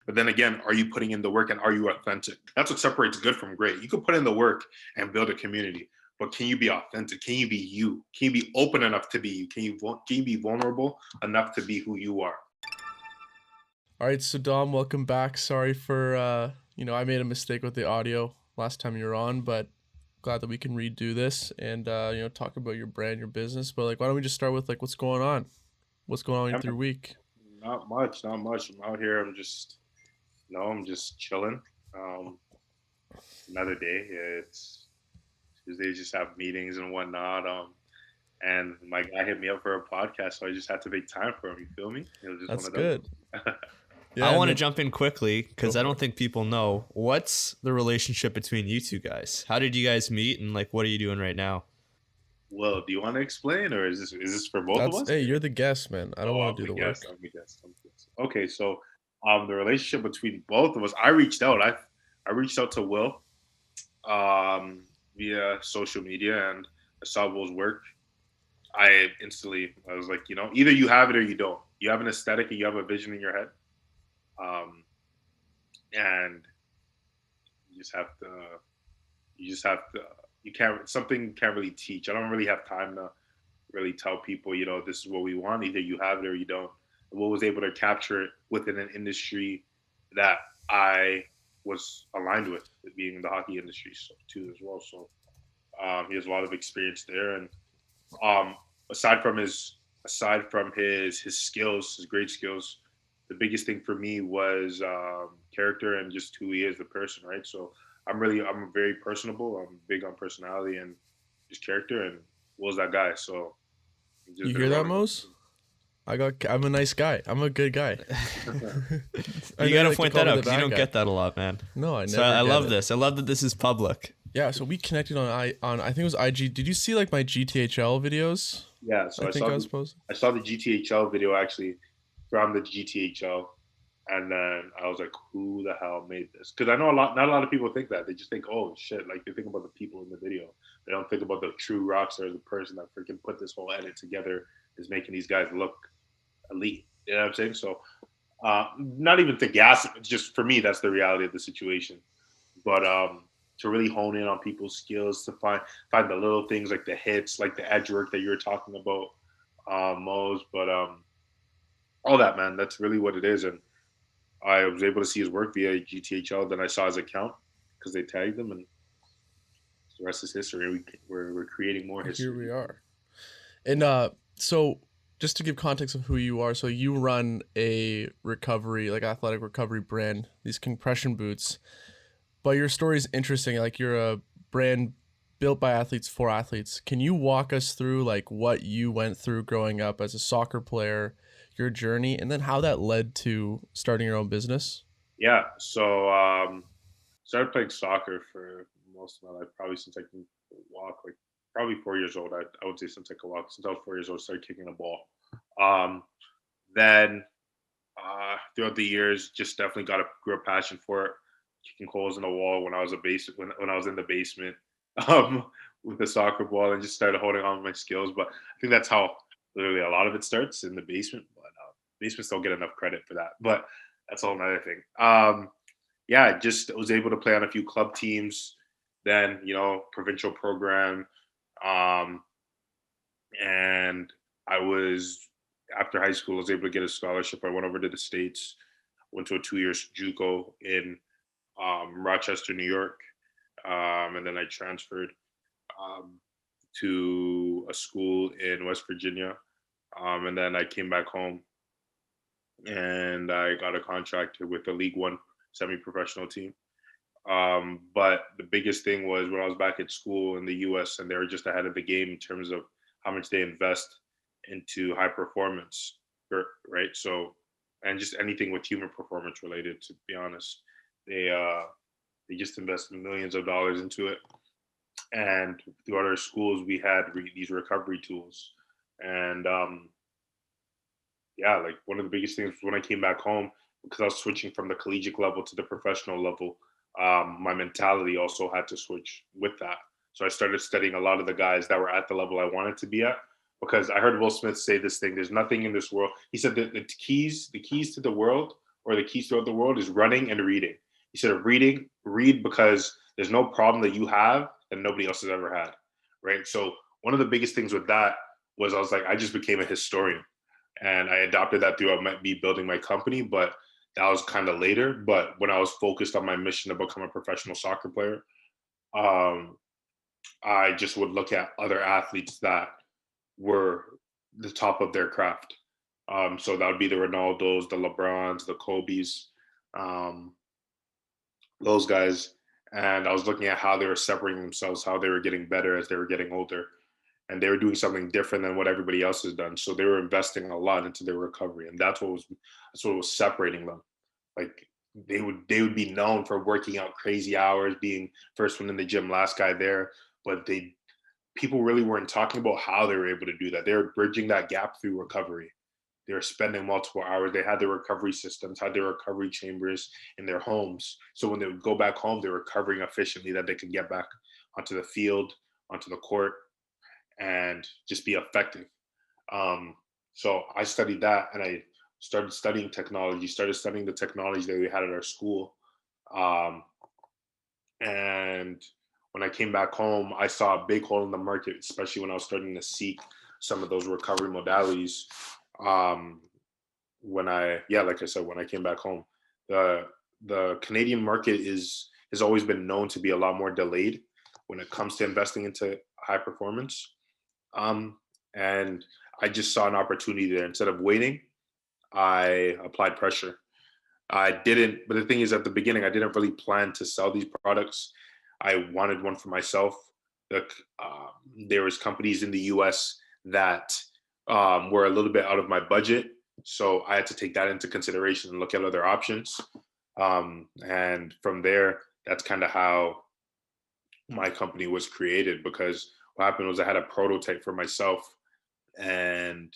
But then again, are you putting in the work and are you authentic? That's what separates good from great. You can put in the work and build a community, but can you be authentic? Can you be you? Can you be open enough to be you? Can you be vulnerable enough to be who you are? All right, so Dom, welcome back. Sorry for I made a mistake with the audio last time you were on, but glad that we can redo this and talk about your brand, your business. But like, why don't we just start with like what's going on? What's going on Yeah, with your man, week? not much, not much. I'm out here. I'm just chilling. Um, Another day. It's Tuesdays, just have meetings and whatnot. And my guy hit me up for a podcast, so I just had to make time for him. You feel me? It was just one That's of those. good. I Yeah, want to no, jump in quickly go because I for don't it. think people know what's the relationship between you two guys. How did you guys meet, and like, what are you doing right now? Well, do you want to explain, or is this for both of That's us? hey, you're the guest, man. I don't Oh, want I'm to do the the guest. work. I'm the guest. I'm the guest. Okay, so the relationship between both of us, I reached out. I reached out to Will via social media, and I saw Will's work. I was like, either you have it or you don't. You have an aesthetic and you have a vision in your head, um, and you just have to. You just have to. You can't. Something can't really teach. I don't really have time to really tell people, this is what we want. Either you have it or you don't. Will was able to capture it within an industry that I was aligned with, it being the hockey industry too as well. So he has a lot of experience there, and um, aside from his skills, his great skills, the biggest thing for me was character and just who he is, the person, right? So I'm very personable. I'm big on personality and just character, and Will's that guy. So it's just You been hear that, rolling. Mose? I'm a nice guy. I'm a good guy. I You know got you to like to point call that me out the because you bad don't guy. get that a lot, man. No, I So never I get love it. this. I love that this is public. Yeah, so we connected on I think it was IG. Did you see like my GTHL videos? Yeah, so I think I was supposed. I saw the GTHL video actually from the GTHL, and then I was like, who the hell made this? Because I know not a lot of people think that. They just think, oh shit, like they think about the people in the video. They don't think about the true rock star, the person that freaking put this whole edit together, is making these guys look elite. You know what I'm saying? So not even to gas it, it's just for me, that's the reality of the situation. But to really hone in on people's skills, to find the little things like the hits, like the edge work that you were talking about, Mose. But all that, man, that's really what it is. And I was able to see his work via GTHL. Then I saw his account because they tagged him, and the rest is history. We're creating more Here we history. are. And so just to give context of who you are, so you run a recovery, like athletic recovery brand, these compression boots. But your story is interesting. Like you're a brand built by athletes for athletes. Can you walk us through like what you went through growing up as a soccer player, your journey, and then how that led to starting your own business? Yeah. So started playing soccer for most of my life, probably since I can walk, like probably 4 years old. I would say since I could walk, since I was 4 years old, I started kicking a ball. Um, then throughout the years, just definitely grew a passion for it. Kicking holes in the wall when I was when I was in the basement um, with a soccer ball, and just started holding on to my skills. But I think that's how literally a lot of it starts in the basement. But basements don't get enough credit for that. But that's a whole another thing. Yeah, I just was able to play on a few club teams, then provincial program, um, and I was after high school I was able to get a scholarship. I went over to the states, went to a 2 year JUCO in Rochester, New York, and then I transferred um, to a school in West Virginia, and then I came back home and I got a contract with the League One semi-professional team. But the biggest thing was when I was back at school in the U.S. and they were just ahead of the game in terms of how much they invest into high performance, right? So, and just anything with human performance related, to be honest, they uh, they just invest millions of dollars into it. And throughout our schools, we had these recovery tools, and yeah, like one of the biggest things was when I came back home, because I was switching from the collegiate level to the professional level. My mentality also had to switch with that. So I started studying a lot of the guys that were at the level I wanted to be at. Because I heard Will Smith say this thing: "There's nothing in this world." He said that the keys to the world, or the keys throughout the world is running and reading. He said, read because there's no problem that you have that nobody else has ever had, right? So one of the biggest things with that was I was like, I just became a historian, and I adopted that throughout me building my company, but that was kind of later. But when I was focused on my mission to become a professional soccer player, um, I just would look at other athletes that were the top of their craft. So that would be the Ronaldos, the LeBrons, the Kobe's, um, those guys. And I was looking at how they were separating themselves, how they were getting better as they were getting older, and they were doing something different than what everybody else has done. So they were investing a lot into their recovery, and that's what was separating them. Like they would be known for working out crazy hours, being first one in the gym, last guy there, but they people really weren't talking about how they were able to do that. They were bridging that gap through recovery. They were spending multiple hours. They had their recovery systems, had their recovery chambers in their homes. So when they would go back home, they were recovering efficiently that they could get back onto the field, onto the court, and just be effective. So I studied that, and I started studying technology, started studying the technology that we had at our school. Um, and when I came back home, I saw a big hole in the market, especially when I was starting to seek some of those recovery modalities. Um, yeah, like I said, when I came back home, the Canadian market has always been known to be a lot more delayed when it comes to investing into high performance. Um, and I just saw an opportunity there. Instead of waiting, I applied pressure. I didn't, but the thing is, at the beginning, I didn't really plan to sell these products. I wanted one for myself. Like, there was companies in the U.S. that were a little bit out of my budget, so I had to take that into consideration and look at other options. And from there, that's kind of how my company was created. Because what happened was I had a prototype for myself, and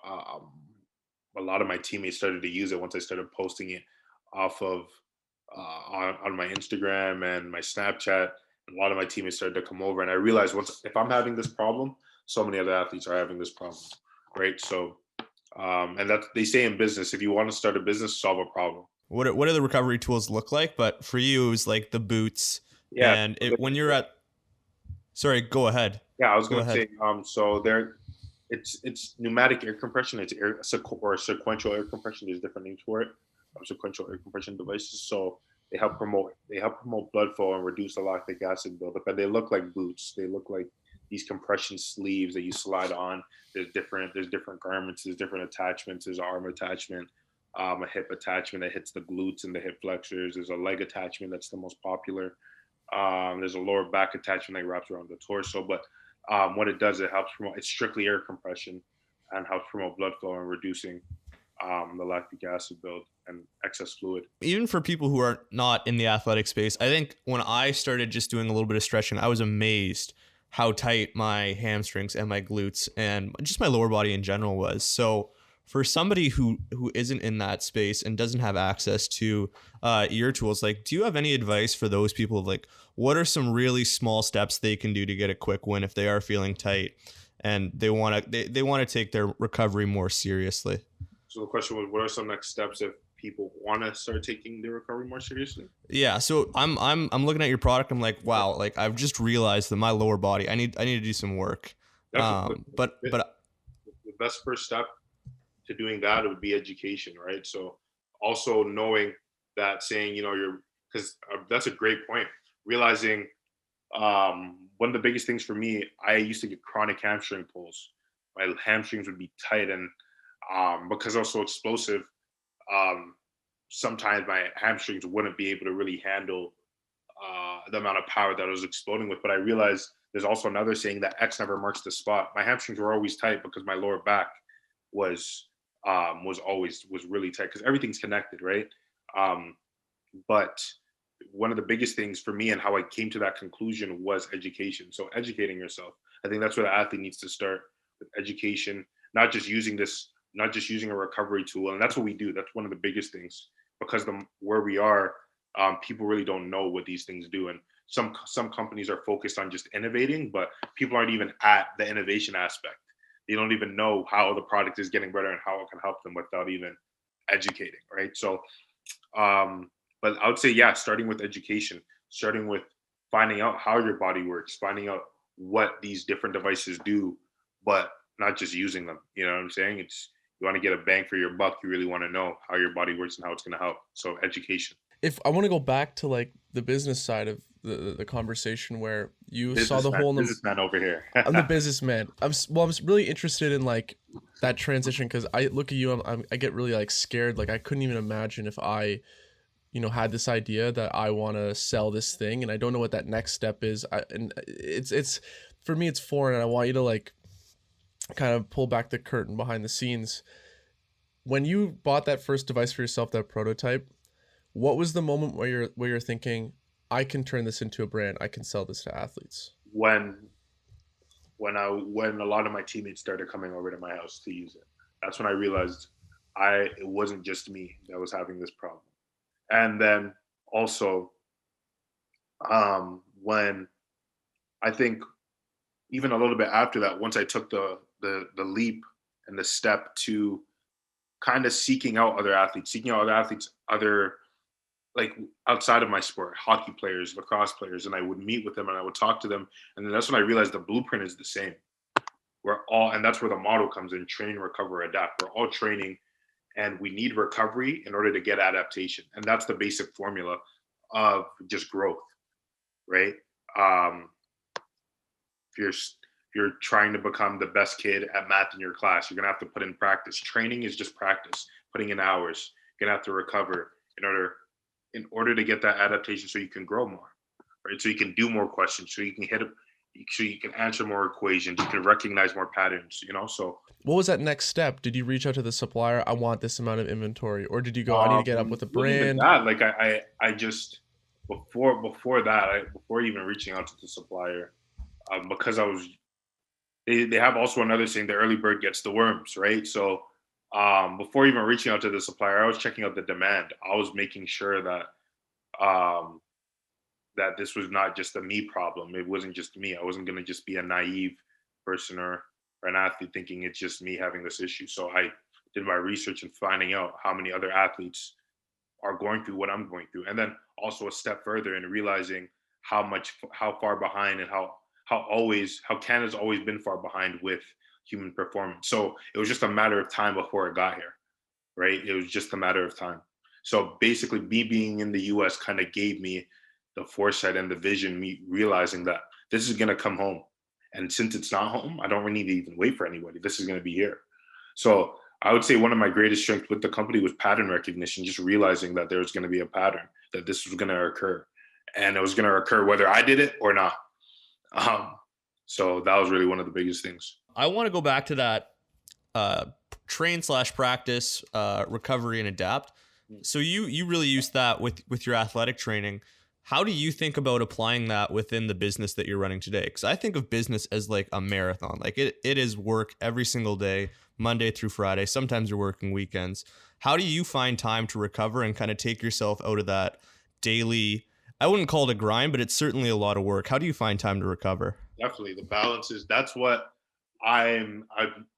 um, a lot of my teammates started to use it once I started posting it off of on my Instagram and my Snapchat. A lot of my teammates started to come over, and I realized once if I'm having this problem, so many other athletes are having this problem, right? So, and that they say in business, if you want to start a business, solve a problem. What do the recovery tools look like? But for you, it was like the boots, Yeah, and when you're at. Sorry, go ahead. yeah. I was Go gonna ahead. say, so there, it's pneumatic air compression. It's or sequential air compression. There's different names for it. Sequential air compression devices. So they help promote blood flow and reduce the lactic acid buildup. And they look like boots. They look like these compression sleeves that you slide on. There's different garments. There's different attachments. There's an arm attachment, a hip attachment that hits the glutes and the hip flexors. There's a leg attachment that's the most popular. There's a lower back attachment that wraps around the torso. But what it does, it helps promote. It's strictly air compression, and helps promote blood flow and reducing the lactic acid build and excess fluid. Even for people who are not in the athletic space, I think when I started just doing a little bit of stretching, I was amazed how tight my hamstrings and my glutes and just my lower body in general was. So for somebody who isn't in that space and doesn't have access to ear tools, like, do you have any advice for those people of like, what are some really small steps they can do to get a quick win if they are feeling tight and they want to they want to take their recovery more seriously? So the question was, what are some next steps if people want to start taking their recovery more seriously? Yeah, so I'm looking at your product. I'm like, wow, like I've just realized that my lower body, I need to do some work. Definitely. But The best first step to doing that would be education, right? So also knowing that, saying, you're, because that's a great point. Realizing one of the biggest things for me, I used to get chronic hamstring pulls. My hamstrings would be tight, and because I was so explosive, um, sometimes my hamstrings wouldn't be able to really handle the amount of power that I was exploding with. But I realized there's also another saying that X never marks the spot. My hamstrings were always tight because my lower back was was really tight, because everything's connected, right? Um, but one of the biggest things for me and how I came to that conclusion was education. So educating yourself. I think that's where the athlete needs to start, with education, not just using not just using a recovery tool. And that's what we do. That's one of the biggest things, because where we are, people really don't know what these things do. And some companies are focused on just innovating, but people aren't even at the innovation aspect. They don't even know how the product is getting better and how it can help them without even educating, right? So, but I would say, yeah, starting with education, starting with finding out how your body works, finding out what these different devices do, but not just using them. You know what I'm saying? It's you want to get a bang for your buck. You really want to know how your body works and how it's going to help. So education. If I want to go back to like the business side of the conversation where you saw the Businessman, hole in the businessman over here. I'm the businessman. Well, really interested in like that transition because I look at you, I get really like scared. Like I couldn't even imagine if I, had this idea that I want to sell this thing and I don't know what that next step is. And it's for me, it's foreign, and I want you to like kind of pull back the curtain behind the scenes. When you bought that first device for yourself, that prototype, what was the moment where you're thinking, I can turn this into a brand, I can sell this to athletes? when when a lot of my teammates started coming over to my house to use it, that's when I realized it wasn't just me that was having this problem. And then also, when I think even a little bit after that, once I took the leap and the step to kind of seeking out other athletes, other like outside of my sport, hockey players, lacrosse players, and I would meet with them and I would talk to them, and then that's when I realized the blueprint is the same. And that's where the model comes in: train, recover, adapt. We're all training, and we need recovery in order to get adaptation, and that's the basic formula of just growth, right? Um, if you're trying to become the best kid at math in your class, you're gonna have to put in practice. Training is just practice, putting in hours. You're gonna have to recover in order to get that adaptation, so you can grow more, right? So you can do more questions, so you can so you can answer more equations, you can recognize more patterns. So What was that next step? Did you reach out to the supplier? I want this amount of inventory, or did you go, I need to get up with a not even brand? that. Like I just before that, before even reaching out to the supplier, because they have also another saying: the early bird gets the worms, right? So before even reaching out to the supplier, I was checking out the demand. I was making sure um, that this was not just a me problem. It wasn't just me. I wasn't going to just be a naive person or an athlete thinking it's just me having this issue. So I did my research and finding out how many other athletes are going through what I'm going through, and then also a step further in realizing how far behind and how Canada's always been far behind with human performance. So it was just a matter of time before it got here, right? It was just a matter of time. So basically, me being in the US kind of gave me the foresight and the vision, me realizing that this is going to come home. And since it's not home, I don't really need to even wait for anybody. This is going to be here. So I would say one of my greatest strengths with the company was pattern recognition, just realizing that there was going to be a pattern, that this was going to occur. And it was going to occur whether I did it or not. Um, so that was really one of the biggest things. I want to go back to that train/practice, recovery and adapt. So you really use that with your athletic training. How do you think about applying that within the business that you're running today? Because I think of business as like a marathon. Like it is work every single day, Monday through Friday. Sometimes you're working weekends. How do you find time to recover and kind of take yourself out of that daily? I wouldn't call it a grind, but it's certainly a lot of work. How do you find time to recover? Definitely, the balance is that's what I'm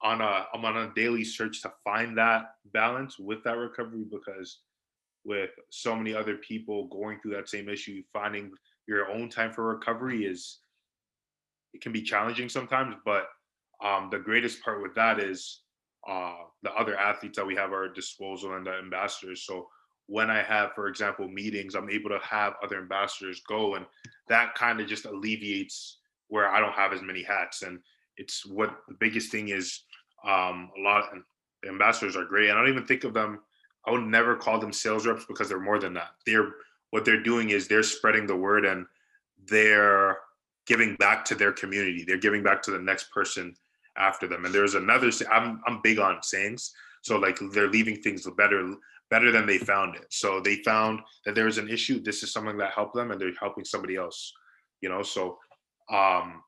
on a daily search to find that balance with that recovery, because with so many other people going through that same issue, finding your own time for recovery is it can be challenging sometimes. But the greatest part with that is the other athletes that we have at our disposal and the ambassadors. So when I have, for example, meetings, I'm able to have other ambassadors go, and that kind of just alleviates where I don't have as many hats. And it's what the biggest thing is. A lot and the ambassadors are great, and I don't even think of them. I would never call them sales reps, because they're more than that. What they're doing is they're spreading the word, and they're giving back to their community. They're giving back to the next person after them. And there's another. I'm big on sayings. So like they're leaving things better than they found it. So they found that there was an issue. This is something that helped them, and they're helping somebody else. So um,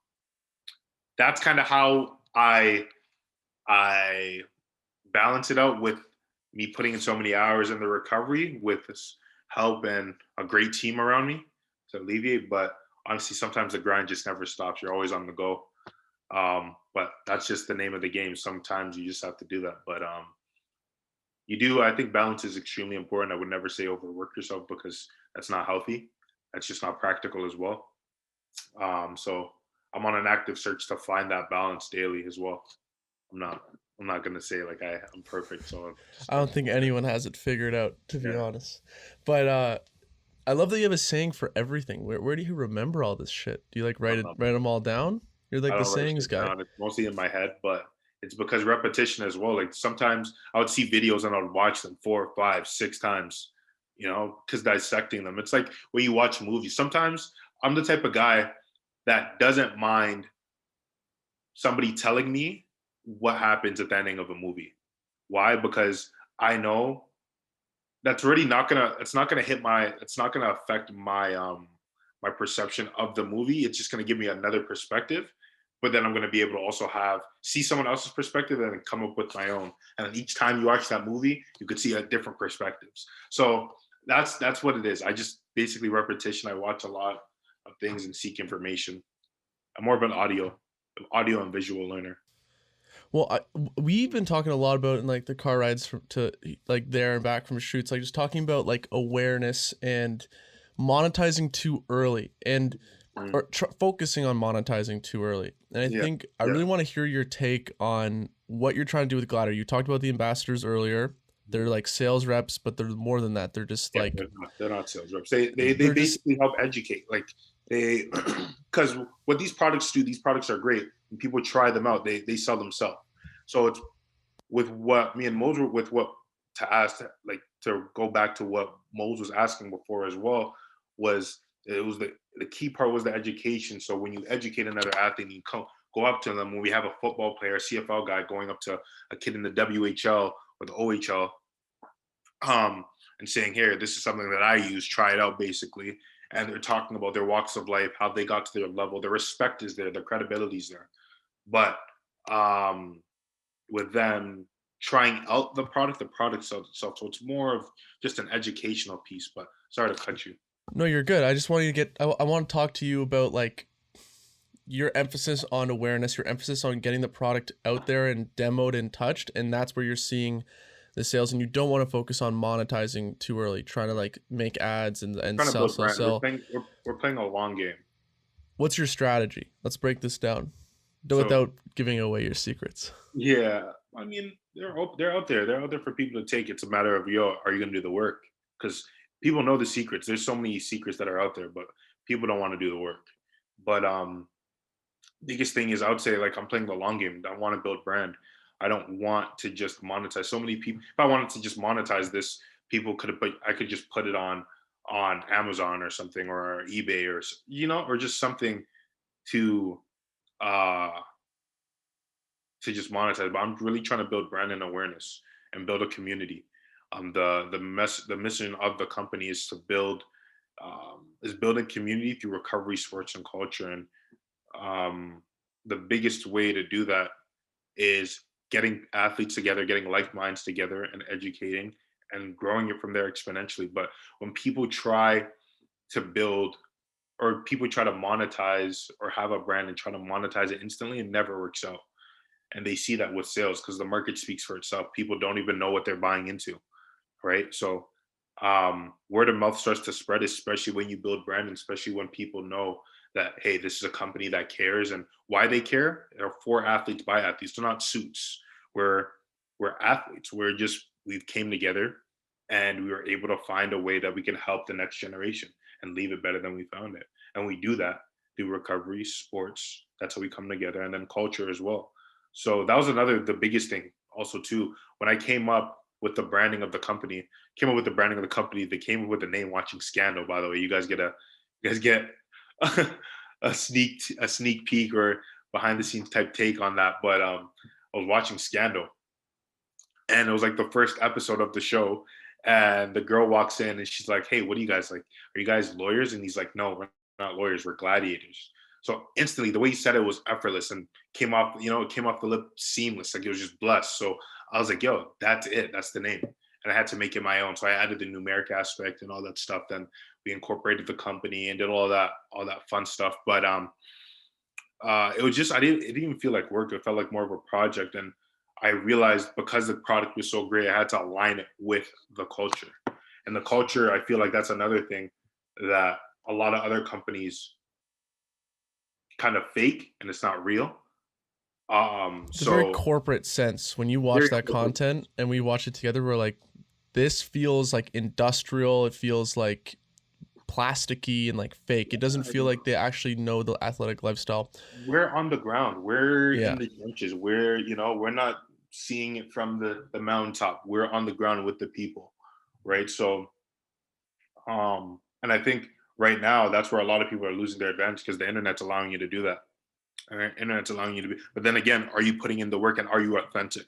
that's kind of how I balance it out, with me putting in so many hours in the recovery with this help and a great team around me to alleviate. But honestly, sometimes the grind just never stops. You're always on the go. But that's just the name of the game. Sometimes you just have to do that. But you do. I think balance is extremely important. I would never say overwork yourself because that's not healthy. That's just not practical as well. So I'm on an active search to find that balance daily as well. I'm not. I'm not gonna say like I'm perfect. So just I don't think anyone has it figured out, to be yeah. honest. But I love that you have a saying for everything. Where do you remember all this shit? Do you like I don't know. write them all down? You're I like the don't write sayings shit guy. down. It's mostly in my head, but it's because repetition as well. Like sometimes I would see videos and I would watch them 4, 5, 6 times, because dissecting them. It's like when you watch movies. Sometimes I'm the type of guy that doesn't mind somebody telling me what happens at the ending of a movie. Why? Because I know that's really not gonna it's not gonna affect my perception of the movie. It's just gonna give me another perspective. But then I'm gonna be able to also have see someone else's perspective and then come up with my own. And then each time you watch that movie, you could see a different perspectives. So that's what it is. I just basically repetition. I watch a lot of things and seek information. I'm more of an audio and visual learner. Well, we've been talking a lot about in like the car rides to like there and back from shoots, like just talking about like awareness and monetizing too early and Mm, or focusing on monetizing too early. And I yeah, think I yeah, really want to hear your take on what you're trying to do with Glider. You talked about the ambassadors earlier. They're like sales reps, but they're more than that. They're just yeah. like They're not sales reps. They they're just basically help educate. Like they because what these products do, these products are great. And people try them out. They sell themselves. So it's with what me and Mose were with what to ask like to go back to what Mose was asking before as well was it was the key part was the education. So when you educate another athlete, you go up to them. When we have a football player, a CFL guy going up to a kid in the WHL or the OHL, and saying, "Here, this is something that I use. Try it out," basically. And they're talking about their walks of life, how they got to their level. Their respect is there, their credibility is there. But um, with them trying out the product sells itself. So it's more of just an educational piece. But sorry to cut you. no, you're good. I just want you to get I want to talk to you about like your emphasis on awareness, your emphasis on getting the product out there and demoed and touched, and that's where you're seeing the sales. And you don't want to focus on monetizing too early, trying to like make ads and Trying to sell, build sell, brand. We're sell. playing. We're playing a long game. What's your strategy? Let's break this down. So Without giving away your secrets. yeah, I mean they're out there. They're out there for people to take. It's a matter of are you going to do the work? Because people know the secrets. There's so many secrets that are out there, but people don't want to do the work. But biggest thing is I would say like I'm playing the long game. I want to build brand. I don't want to just monetize. So many people. If I wanted to just monetize this, people could have put. I could just put it on Amazon or something or eBay or or just something to uh just monetize. But I'm really trying to build brand and awareness and build a community. The mission of the company is to build a community through recovery, sports, and culture. And um, the biggest way to do that is getting athletes together, getting like minds together, and educating and growing it from there exponentially. But when people try to build or people try to monetize or have a brand and try to monetize it instantly, it never works out. And they see that with sales because the market speaks for itself. People don't even know what they're buying into, right? So word of mouth starts to spread, especially when you build brand, and especially when people know that hey, this is a company that cares and why they care. They're for athletes by athletes. They're not suits. We're we're athletes. We've came together and we were able to find a way that we can help the next generation and leave it better than we found it. And we do that through recovery, sports. That's how we come together, and then culture as well. So that was the biggest thing also too. When I came up with the branding of the company, came up with the branding of the company, they came up with the name Watching Scandal, by the way. You guys get a sneak peek or behind the scenes type take on that. But I was watching Scandal and it was like the first episode of the show. And the girl walks in and she's like, "Hey, what do you guys like? Are you guys lawyers?" And he's like, "No, we're not lawyers. We're gladiators." So instantly, the way he said it was effortless and it came off the lip seamless. Like it was just blessed. So I was like, "Yo, that's it. That's the name." And I had to make it my own. So I added the numeric aspect and all that stuff. Then we incorporated the company and did all that fun stuff. But it was just I didn't it didn't even feel like work. It felt like more of a project. And I realized because the product was so great, I had to align it with the culture. And the culture, I feel like that's another thing that a lot of other companies kind of fake and it's not real. It's a very So corporate sense. When you watch very that corporate. content and we watch it together, we're like, this feels like industrial. It feels like plasticky and like fake. It doesn't feel like they actually know the athletic lifestyle. We're on the ground. We're Yeah. in the trenches. We're not seeing it from the mountaintop. We're on the ground with the people, right? So, and I think right now that's where a lot of people are losing their advantage because the internet's allowing you to do that. All right, internet's allowing you to be. But then again, are you putting in the work and are you authentic?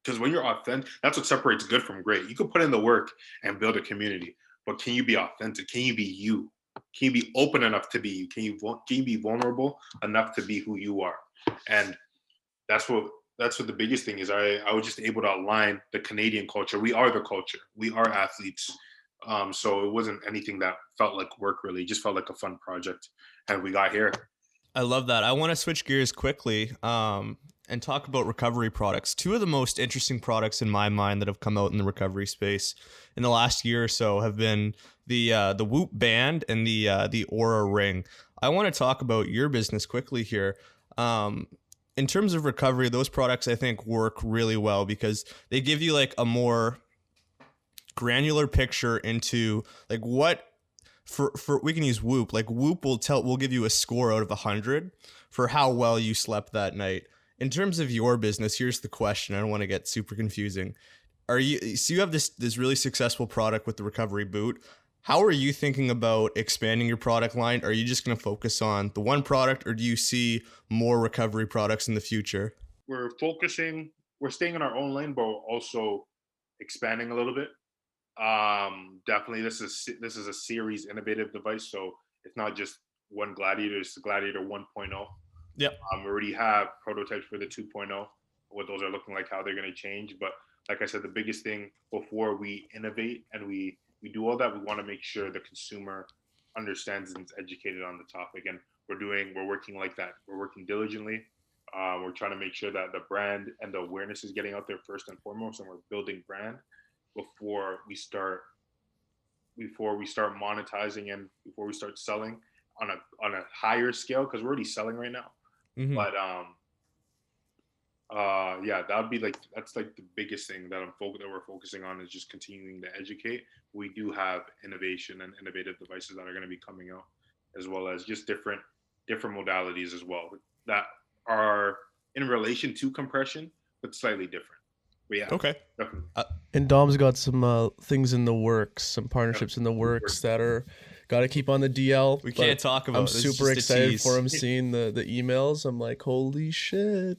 Because when you're authentic, that's what separates good from great. You can put in the work and build a community, but can you be authentic? Can you be you? Can you be open enough to be you? Can you be vulnerable enough to be who you are? And that's what that's what the biggest thing is. I was just able to align the Canadian culture. We are the culture. We are athletes. So it wasn't anything that felt like work really. It just felt like a fun project, and we got here. I love that. I want to switch gears quickly and talk about recovery products. Two of the most interesting products in my mind that have come out in the recovery space in the last year or so have been the Whoop band and the Aura ring. I want to talk about your business quickly here. In terms of recovery, those products I think work really well because they give you like a more granular picture into like what for we can use Whoop. Like Whoop will give you a score out of 100 for how well you slept that night. In terms of your business, here's the question. I don't want to get super confusing. You have this really successful product with the recovery boot. How are you thinking about expanding your product line? Are you just going to focus on the one product or do you see more recovery products in the future? We're focusing. We're staying in our own lane, but we're also expanding a little bit. Definitely, this is a series innovative device, so it's not just one Gladiator. It's the Gladiator 1.0. Yep. We already have prototypes for the 2.0. What those are looking like, how they're going to change. But like I said, the biggest thing before we innovate and we do all that, we want to make sure the consumer understands and is educated on the topic. And we're working like that. We're working diligently. We're trying to make sure that the brand and the awareness is getting out there first and foremost, and we're building brand before we start monetizing and before we start selling on a higher scale because we're already selling right now. Mm-hmm. But yeah, that would be like that's like the biggest thing that that we're focusing on is just continuing to educate. We do have innovation and innovative devices that are going to be coming out, as well as just different modalities as well that are in relation to compression, but slightly different. But yeah, Okay. definitely. And Dom's got some things in the works, some Yeah, partnerships in the works that are got to keep on the DL. We but can't talk about I'm it. This is super just a excited for tease. him seeing the emails. I'm like, holy shit,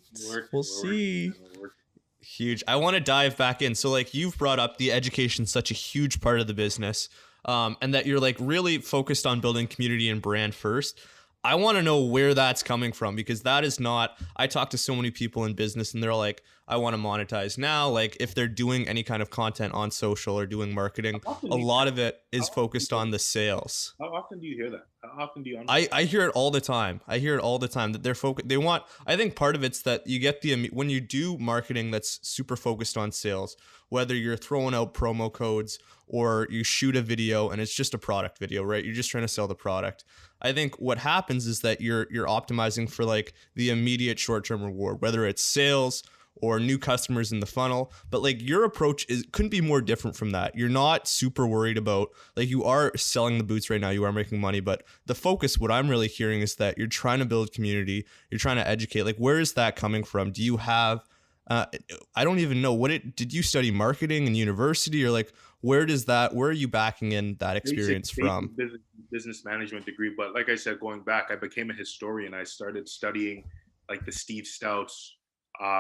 we'll see. We're working. Huge. I want to dive back in. So like you've brought up the education such a huge part of the business, and that you're like really focused on building community and brand first. I want to know where that's coming from because that is not. I talk to so many people in business and they're like, I want to monetize now. Like if they're doing any kind of content on social or doing marketing, How often a do you, lot of it how is often do focused you, on the sales. how often do you hear that? How often do you I hear it all the time. I hear it all the time that they're they want. I think part of it's that you get when you do marketing that's super focused on sales, whether you're throwing out promo codes or you shoot a video and it's just a product video, right? You're just trying to sell the product. I think what happens is that you're optimizing for like the immediate short-term reward, whether it's sales or new customers in the funnel. But like your approach couldn't be more different from that. You're not super worried about like you are selling the boots right now, you are making money, but the focus, what I'm really hearing is that you're trying to build community, you're trying to educate. Like where is that coming from? Do you have I don't even know did you study marketing in university or like where are you backing in that experience from? basic business management degree. But like I said, going back, I became a historian. I started studying like the Steve Stouts.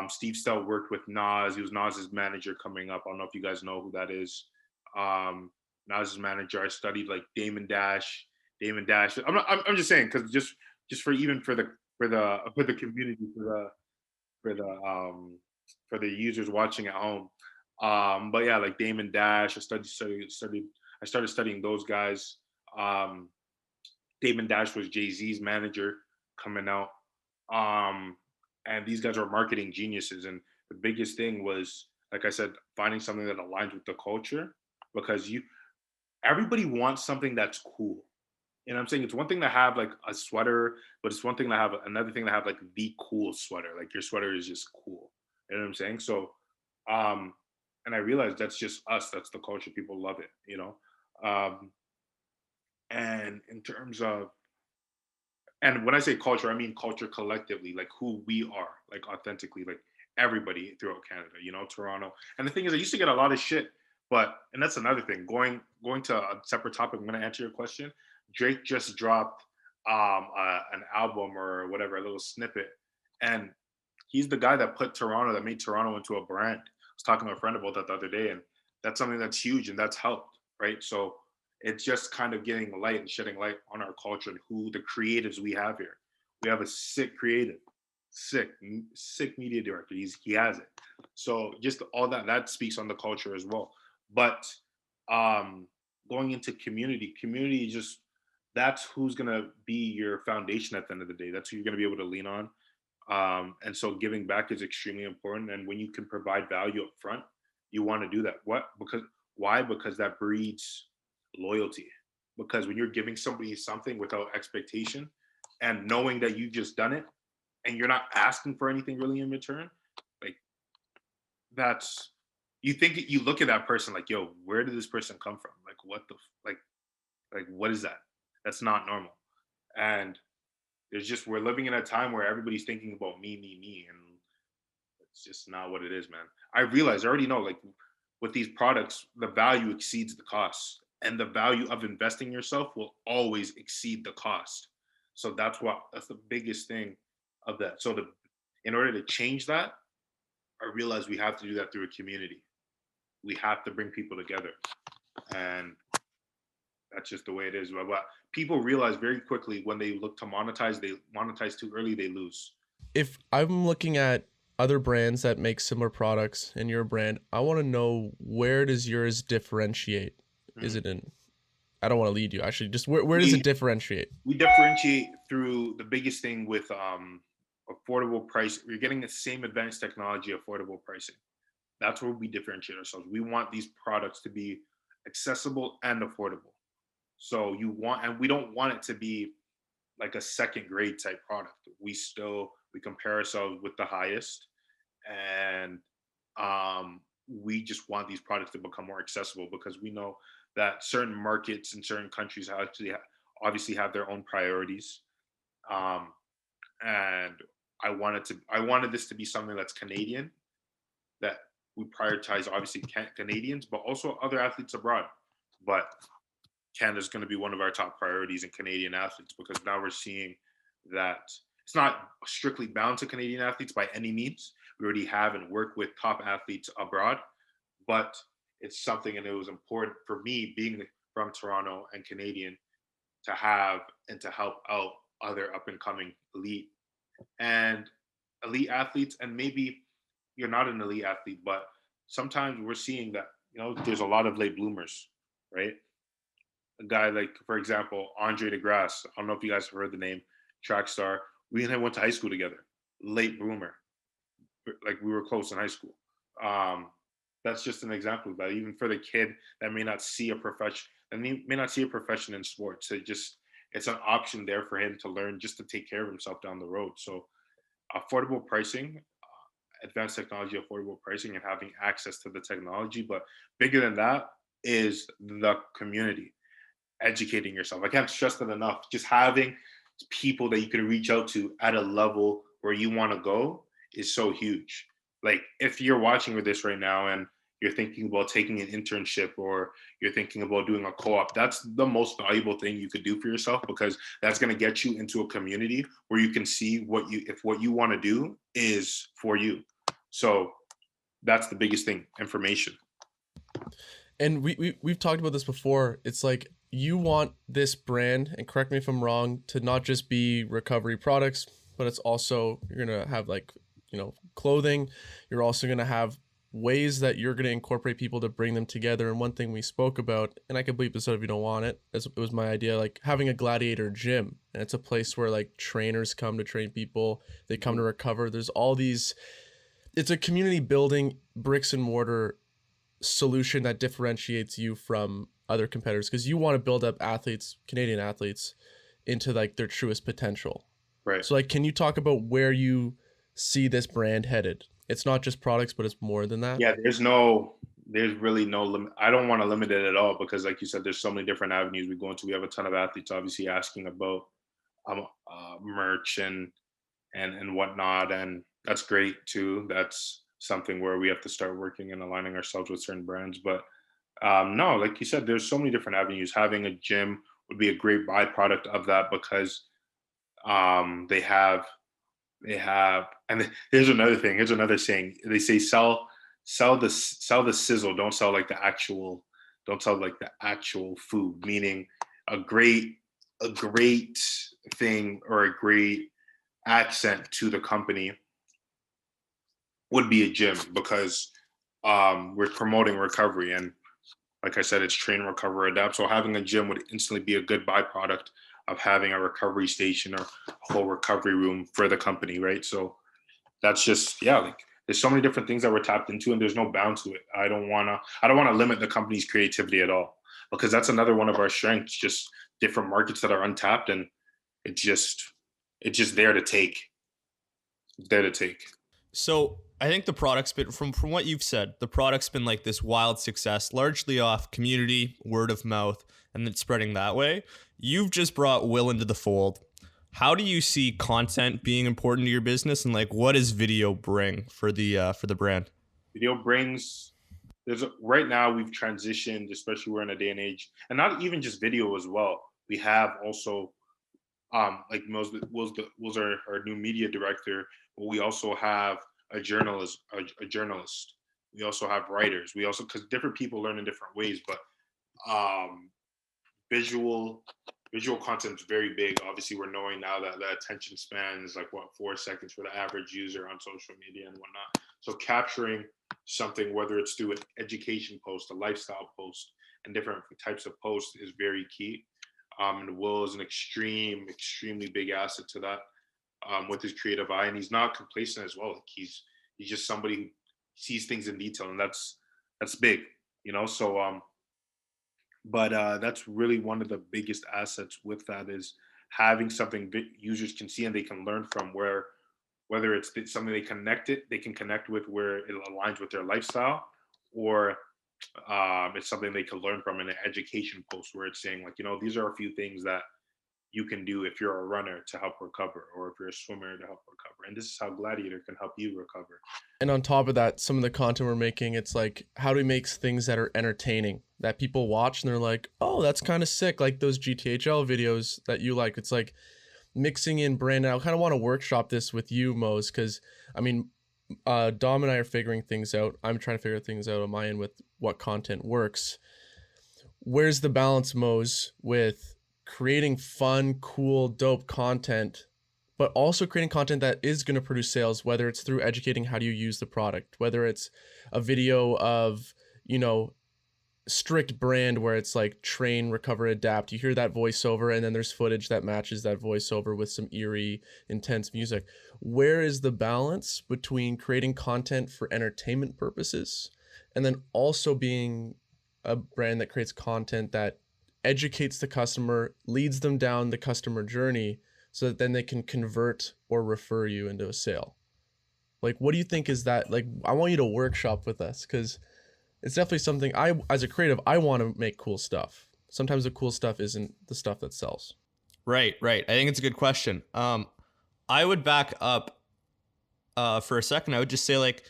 Steve Stout worked with Nas. He was Nas's manager coming up. I don't know if you guys know who that is. Nas's manager. I studied like Damon Dash. Damon Dash. I'm just saying because just for even for the community for the for the users watching at home. But yeah, like Damon Dash, I started studying those guys. Um, Damon Dash was Jay-Z's manager coming out. And these guys are marketing geniuses. And the biggest thing was, like I said, finding something that aligns with the culture, because you everybody wants something that's cool. You know what I'm saying? It's one thing to have like a sweater, but it's one thing to have another thing to have like the cool sweater. Like your sweater is just cool. You know what I'm saying? So, um, and I realized that's just us. That's the culture. People love it. Um, and in terms of, and when I say culture, I mean culture collectively, like who we are, like authentically, like everybody throughout Canada. Toronto. And the thing is, I used to get a lot of shit, and that's another thing. Going to a separate topic. I'm going to answer your question. Drake just dropped an album or whatever, a little snippet, and he's the guy that made Toronto into a brand. I was talking to a friend about that the other day, and that's something that's huge and that's helped, right? So it's just kind of getting light and shedding light on our culture and who the creatives we have here. We have a sick creative, sick, sick media director. He has it. So just all that speaks on the culture as well. But um, going into community just that's who's gonna be your foundation at the end of the day. That's who you're gonna be able to lean on. And so giving back is extremely important. And when you can provide value up front, you want to do that. Why? Because that breeds loyalty. Because when you're giving somebody something without expectation and knowing that you've just done it and you're not asking for anything really in return, like that's you look at that person like, yo, where did this person come from? Like what like what is that? That's not normal. And there's just we're living in a time where everybody's thinking about me, and it's just not what it is, man. I already know, like with these products, the value exceeds the cost, and the value of investing in yourself will always exceed the cost. So that's the biggest thing of that. So in order to change that, I realize we have to do that through a community. We have to bring people together, and that's just the way it is. But people realize very quickly when they look to monetize, they monetize too early, they lose. If I'm looking at other brands that make similar products and your brand, I want to know, where does yours differentiate? Is Mhm. it in, I don't want to lead you, actually, just where does We it differentiate? we differentiate through the biggest thing with affordable price. You're getting the same advanced technology, affordable pricing. That's where we differentiate ourselves. We want these products to be accessible and affordable. So and we don't want it to be like a second grade type product. We compare ourselves with the highest, and we just want these products to become more accessible because we know that certain markets in certain countries obviously have their own priorities. Um, and I wanted this to be something that's Canadian, that we prioritize obviously Canadians, but also other athletes abroad. But Canada's going to be one of our top priorities in Canadian athletes, because now we're seeing that it's not strictly bound to Canadian athletes by any means. We already have and work with top athletes abroad, but it's something, and it was important for me being from Toronto and Canadian to have and to help out other up and coming and elite athletes. And maybe you're not an elite athlete, but sometimes we're seeing that, there's a lot of late bloomers, right? A guy like, for example, Andre DeGrasse. I don't know if you guys have heard the name, track star. We and him went to high school together. Late bloomer, like we were close in high school. Um, that's just an example of that. Even for the kid that may not see a profession, and may not see a profession in sports, it's an option there for him to learn just to take care of himself down the road. So affordable pricing, advanced technology, affordable pricing, and having access to the technology. But bigger than that is the community, educating yourself. I can't stress that enough. Just having people that you can reach out to at a level where you want to go is so huge. Like if you're watching with this right now and you're thinking about taking an internship, or you're thinking about doing a co-op, that's the most valuable thing you could do for yourself, because that's going to get you into a community where you can see if what you want to do is for you. So that's the biggest thing, information. And we've talked about this before. It's like, you want this brand, and correct me if I'm wrong, to not just be recovery products, but it's also, you're gonna have like, clothing. You're also gonna have ways that you're gonna incorporate people to bring them together. And one thing we spoke about, and I can bleep this out if you don't want it, it was my idea, like having a gladiator gym, and it's a place where like trainers come to train people. They come to recover. There's all these. it's a community building bricks and mortar solution that differentiates you from other competitors, because you want to build up athletes, Canadian athletes, into like their truest potential. Right. So like, can you talk about where you see this brand headed? It's not just products, but it's more than that. Yeah, there's really no limit. I don't want to limit it at all because, like you said, there's so many different avenues we go into. We have a ton of athletes obviously asking about merch and whatnot, and that's great too. That's something where we have to start working and aligning ourselves with certain brands. But no, like you said, there's so many different avenues. Having a gym would be a great byproduct of that because they have and here's another thing. Here's another saying. They say sell the sizzle. Don't sell like the actual food. Meaning a great thing or a great accent to the company would be a gym because we're promoting recovery, and like I said, it's train, recover, adapt. So having a gym would instantly be a good byproduct of having a recovery station or a whole recovery room for the company, right? So that's just, yeah, like there's so many different things that we're tapped into and there's no bound to it. I don't wanna limit the company's creativity at all because that's another one of our strengths, just different markets that are untapped, and it's just there to take. It's there to take. So I think the product's been, from what you've said, the product's been like this wild success, largely off community, word of mouth, and then spreading that way. You've just brought Will into the fold. How do you see content being important to your business, and like what does video bring for the brand? Video brings right now we've transitioned, especially we're in a day and age, and not even just video as well. We have also like Will's our new media director, but we also have a journalist. We also have writers. We also, because different people learn in different ways, but visual content is very big. Obviously, we're knowing now that the attention span is like 4 seconds for the average user on social media and whatnot. So capturing something, whether it's through an education post, a lifestyle post, and different types of posts, is very key. And Will is an extremely big asset to that with his creative eye, and he's not complacent as well. Like he's just somebody who sees things in detail, and that's big, you know. So but that's really one of the biggest assets with that is having something that users can see and they can learn from, where whether it's something they can connect with where it aligns with their lifestyle, or it's something they can learn from in an education post where it's saying like, you know, these are a few things that you can do if you're a runner to help recover, or if you're a swimmer to help recover, and this is how Gladiator can help you recover. And on top of that, some of the content we're making, it's like, how do we make things that are entertaining that people watch and they're like, oh, that's kind of sick, like those GTHL videos that you like. It's like mixing in brand. I kind of want to workshop this with you, Mose, because I mean, Dom and I are figuring things out. I'm trying to figure things out on my end with what content works. Where's the balance, Mose, with creating fun, cool, dope content, but also creating content that is going to produce sales, whether it's through educating how do you use the product, whether it's a video of, you know, strict brand where it's like train, recover, adapt. You hear that voiceover and then there's footage that matches that voiceover with some eerie, intense music. Where is the balance between creating content for entertainment purposes and then also being a brand that creates content that educates the customer, leads them down the customer journey so that then they can convert or refer you into a sale? Like, what do you think is that? Like, I want you to workshop with us because it's definitely something as a creative, I want to make cool stuff. Sometimes the cool stuff isn't the stuff that sells. Right. I think it's a good question. I would back up for a second. I would just say, like,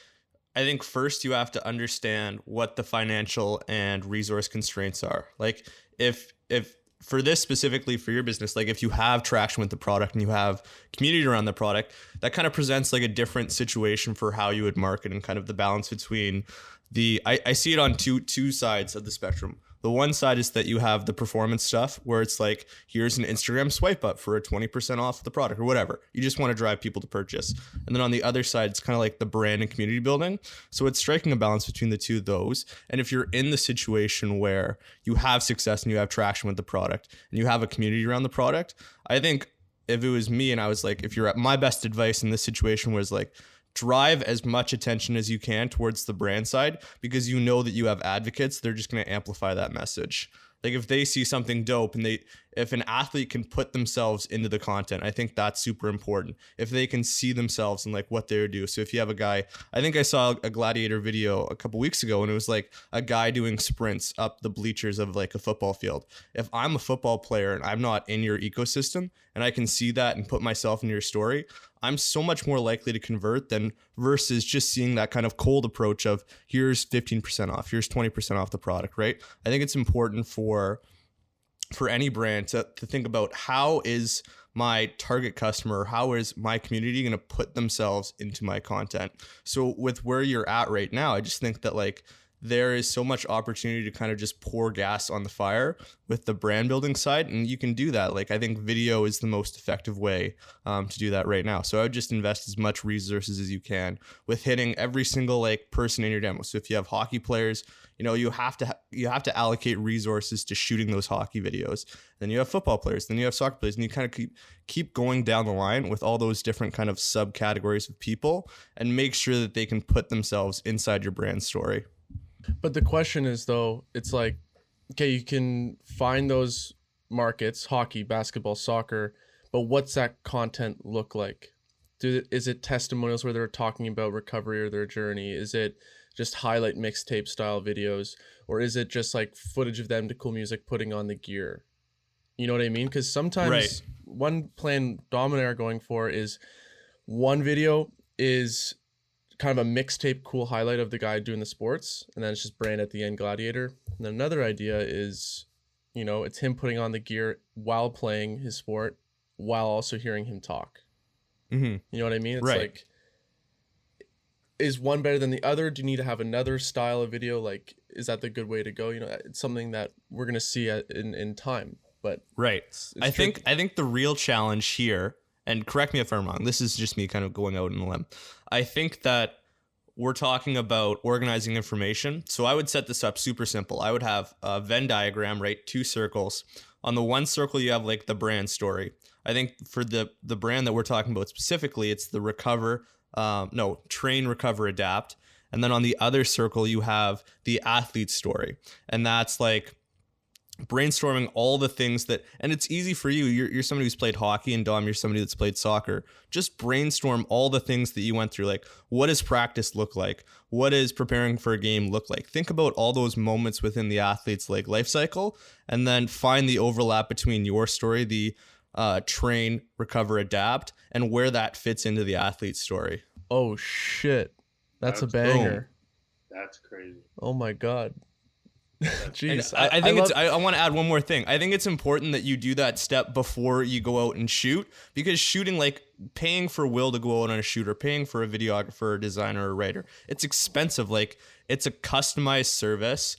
I think first you have to understand what the financial and resource constraints are. Like, if for this specifically for your business, like if you have traction with the product and you have community around the product, that kind of presents like a different situation for how you would market and kind of the balance between I see it on two sides of the spectrum. The one side is that you have the performance stuff where it's like, here's an Instagram swipe up for a 20% off the product or whatever. You just want to drive people to purchase. And then on the other side, it's kind of like the brand and community building. So it's striking a balance between the two of those. And if you're in the situation where you have success and you have traction with the product and you have a community around the product, I think if it was me and I was like, if you're at my best advice in this situation was like, drive as much attention as you can towards the brand side, because you know that you have advocates. They're just going to amplify that message. Like if they see something dope and if an athlete can put themselves into the content, I think that's super important. If they can see themselves in like what they do. So if you have a guy, I think I saw a Gladiator video a couple weeks ago, and it was like a guy doing sprints up the bleachers of like a football field. If I'm a football player and I'm not in your ecosystem and I can see that and put myself in your story, I'm so much more likely to convert than versus just seeing that kind of cold approach of here's 15% off, here's 20% off the product, right? I think it's important for any brand to think about, how is my target customer, how is my community going to put themselves into my content? So with where you're at right now, I just think that like there is so much opportunity to kind of just pour gas on the fire with the brand building side. And you can do that. Like, I think video is the most effective way to do that right now. So I would just invest as much resources as you can with hitting every single like person in your demo. So if you have hockey players, you have to allocate resources to shooting those hockey videos. Then you have football players, then you have soccer players, and you kind of keep going down the line with all those different kind of subcategories of people, and make sure that they can put themselves inside your brand story. But the question is, though, it's like, okay, you can find those markets, hockey, basketball, soccer, but what's that content look like? Is it testimonials where they're talking about recovery or their journey? Is it just highlight mixtape style videos? Or is it just like footage of them to cool music putting on the gear? You know what I mean? Because sometimes Right. one plan Dom and I are going for is one video is kind of a mixtape cool highlight of the guy doing the sports, and then it's just brand at the end, Gladiator. And then another idea is, it's him putting on the gear while playing his sport, while also hearing him talk. Mm-hmm. You know what I mean? It's Right. like, is one better than the other? Do you need to have another style of video? Like, is that the good way to go? It's something that we're gonna see in time. But right, it's I tricky. think the real challenge here, and correct me if I'm wrong, this is just me kind of going out on a limb, I think that we're talking about organizing information. So I would set this up super simple. I would have a Venn diagram, right? 2 circles. On the one circle, you have like the brand story. I think for the brand that we're talking about specifically, it's the train, recover, adapt. And then on the other circle, you have the athlete story. And that's like brainstorming all the things that, and it's easy for you. You're somebody who's played hockey, and Dom, you're somebody that's played soccer. Just brainstorm all the things that you went through. Like, what does practice look like? What does preparing for a game look like? Think about all those moments within the athlete's like life cycle, and then find the overlap between your story, the train, recover, adapt, and where that fits into the athlete's story. Oh shit, that's a That's banger. That's crazy. Oh my god. Jeez, I think I want to add one more thing. I think it's important that you do that step before you go out and shoot, because shooting, like paying for Will to go out on a shoot, or paying for a videographer, a designer, or a writer, it's expensive. Like, it's a customized service.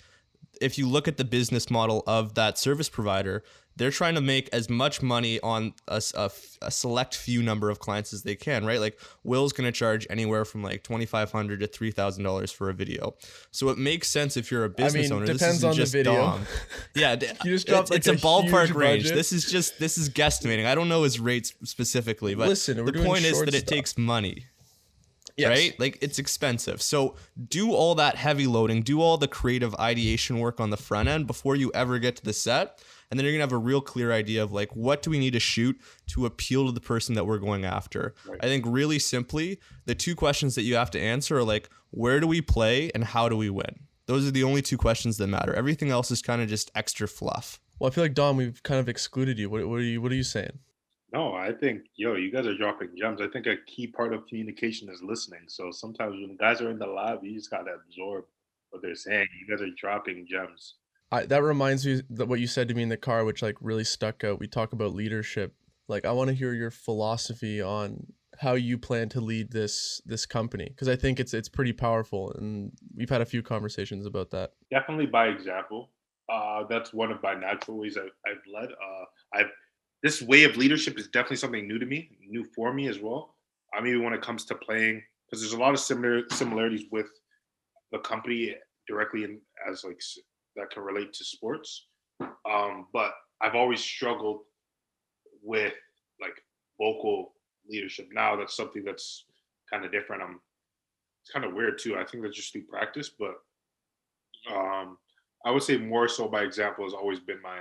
If you look at the business model of that service provider, they're trying to make as much money on a select few number of clients as they can, right? Like, Will's going to charge anywhere from like $2,500 to $3,000 for a video. So it makes sense if you're a business owner. Depends this isn't on just the video. Dom. Yeah, You just dropped, it's like, a a ballpark huge range. budget. This is guesstimating. I don't know his rates specifically, but Listen, we're the doing point is short that it stuff. takes money. Yes. Right? Like, it's expensive. So do all that heavy loading, do all the creative ideation work on the front end before you ever get to the set. And then you're going to have a real clear idea of like, what do we need to shoot to appeal to the person that we're going after? Right. I think really simply, the 2 questions that you have to answer are like, where do we play and how do we win? Those are the only 2 questions that matter. Everything else is kind of just extra fluff. Well, I feel like, Dom, we've kind of excluded you. What are you saying? No, I think, you guys are dropping gems. I think a key part of communication is listening. So sometimes when guys are in the lab, you just gotta absorb what they're saying. You guys are dropping gems. That reminds me that what you said to me in the car, which like really stuck out. We talk about leadership. Like, I want to hear your philosophy on how you plan to lead this company, because I think it's pretty powerful, and we've had a few conversations about that. Definitely by example. That's one of my natural ways I've led. I've This way of leadership is definitely something new to me, new for me as well. I mean, when it comes to playing, because there's a lot of similarities with the company directly as like that can relate to sports. But I've always struggled with like vocal leadership. Now that's something that's kind of different. It's kind of weird too. I think that's just through practice, but um, I would say more so by example has always been my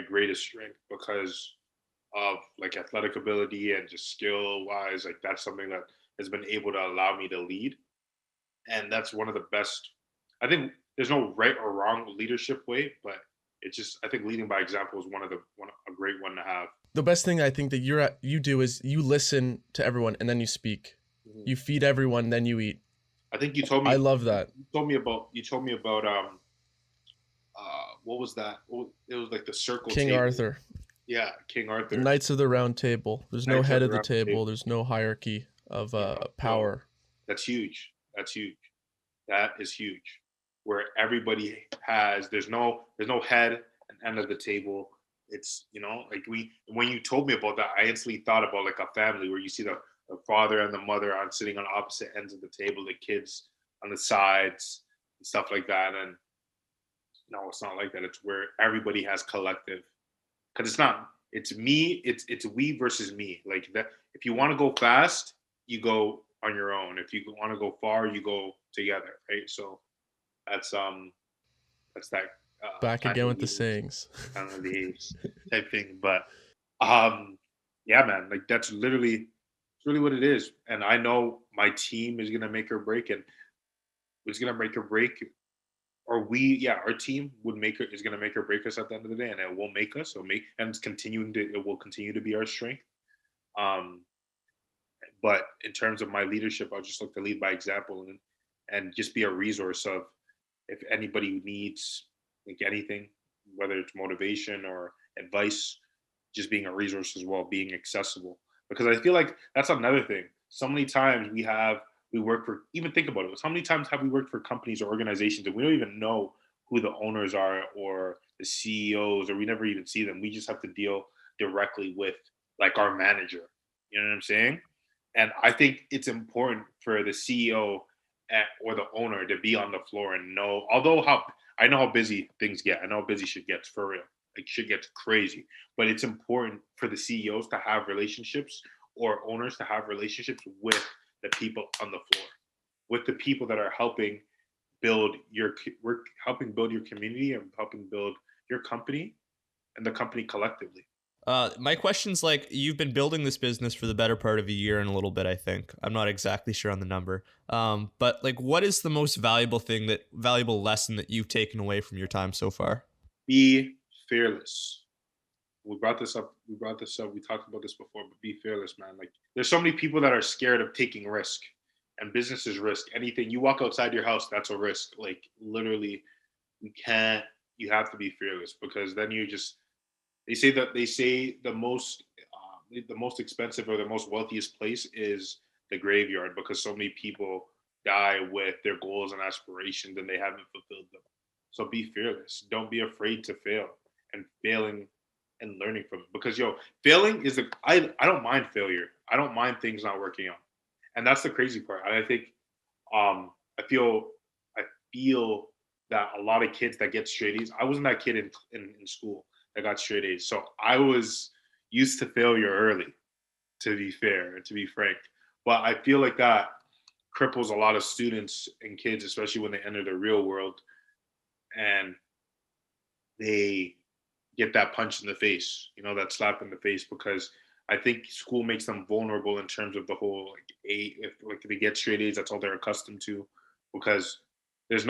greatest strength because of like athletic ability and just skill wise. Like that's something that has been able to allow me to lead, and that's one of the best. I think there's no right or wrong leadership way, but it's just I think leading by example is one a great one to have. The best thing I think that you do is you listen to everyone and then you speak. Mhm. You feed everyone, then you eat. I think I love that. you told me about what was that? It was like the circle King table. Arthur, Yeah, King the Arthur, Knights of the Round Table. There's no Knights of head the of the Round table. Table. There's no hierarchy of You know, so power. that's huge. That's huge. That is huge. Where everybody has there's no head and end of the table. It's like we when you told me about that, I instantly thought about like a family where you see the father and the mother on sitting on opposite ends of the table, the kids on the sides and stuff like that. And no, it's not like that. It's where everybody has collective because it's not it's me it's we versus me like that. If you want to go fast, you go on your own. If you want to go far, you go together, right? So that's that's that Back kind again of with the the sayings. kind of the type thing. But um yeah, man, like that's literally it's really what it is. And I know my team is gonna make or break, and it's gonna make or break, or our team would make it is gonna make or break us at the end of the day, and it will make us. So make and it's continuing to it will continue to be our strength. Um, but in terms of my leadership, I'll just look to lead by example and just be a resource of if anybody needs like anything, whether it's motivation or advice, just being a resource as well, being accessible. Because I feel like that's another thing. So many times we work for even think about it. How many times have we worked for companies or organizations and we don't even know who the owners are or the CEOs, or we never even see them. We just have to deal directly with like our manager. You know what I'm saying? And I think it's important for the CEO or the owner to be on the floor and know, although how I know how busy things get. I know how busy shit gets for real. Like shit gets crazy. But it's important for the CEOs to have relationships or owners to have relationships with the people on the floor, with the people that are helping we're helping build your community and helping build your company and the company collectively. My question's like, you've been building this business for the better part of a year and a little bit, I think. I'm not exactly sure on the number. But like, what is the most valuable lesson that you've taken away from your time so far? Be fearless. We brought this up. We brought this up. We talked about this before, but be fearless, man. Like there's so many people that are scared of taking risk, and business is risk. Anything you walk outside your house, that's a risk. Like literally, you can't. You have to be fearless because then you just. They say the most expensive or the most wealthiest place is the graveyard because so many people die with their goals and aspirations and they haven't fulfilled them. So be fearless. Don't be afraid to fail and failing and learning from it. Because failing is I don't mind failure. I don't mind things not working out. And that's the crazy part. And I think I I feel that a lot of kids that get straight A's, I wasn't that kid in school that got straight A's. So I was used to failure early, to be fair and to be frank. But I feel like that cripples a lot of students and kids, especially when they enter the real world and they get that punch in the face, that slap in the face, because I think school makes them vulnerable in terms of the whole like if they get straight A's, that's all they're accustomed to, because there's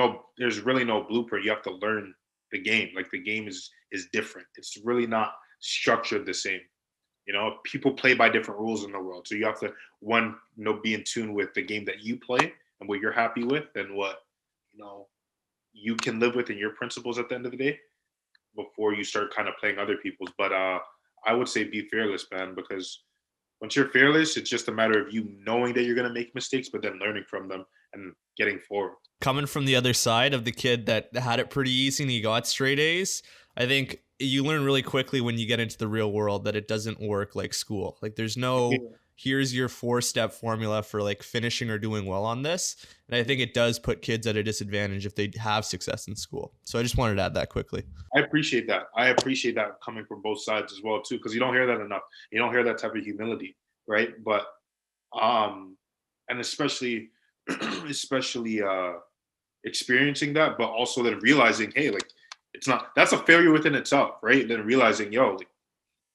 really no blueprint. You have to learn the game. Like the game is different. It's really not structured the same. People play by different rules in the world, so you have to be in tune with the game that you play and what you're happy with and what you know you can live with in your principles at the end of the day before you start kind of playing other people's. But I would say be fearless, man, because once you're fearless, it's just a matter of you knowing that you're going to make mistakes, but then learning from them and getting forward. Coming from the other side of the kid that had it pretty easy and he got straight A's, I think you learn really quickly when you get into the real world that it doesn't work like school. Like there's no here's your 4-step formula for like finishing or doing well on this. And I think it does put kids at a disadvantage if they have success in school. So I just wanted to add that quickly. I appreciate that. I appreciate that coming from both sides as well too, because you don't hear that enough. You don't hear that type of humility, right? But um, and especially especially experiencing that, but also then realizing, hey, like it's not, that's a failure within itself, right? And then realizing, yo, like,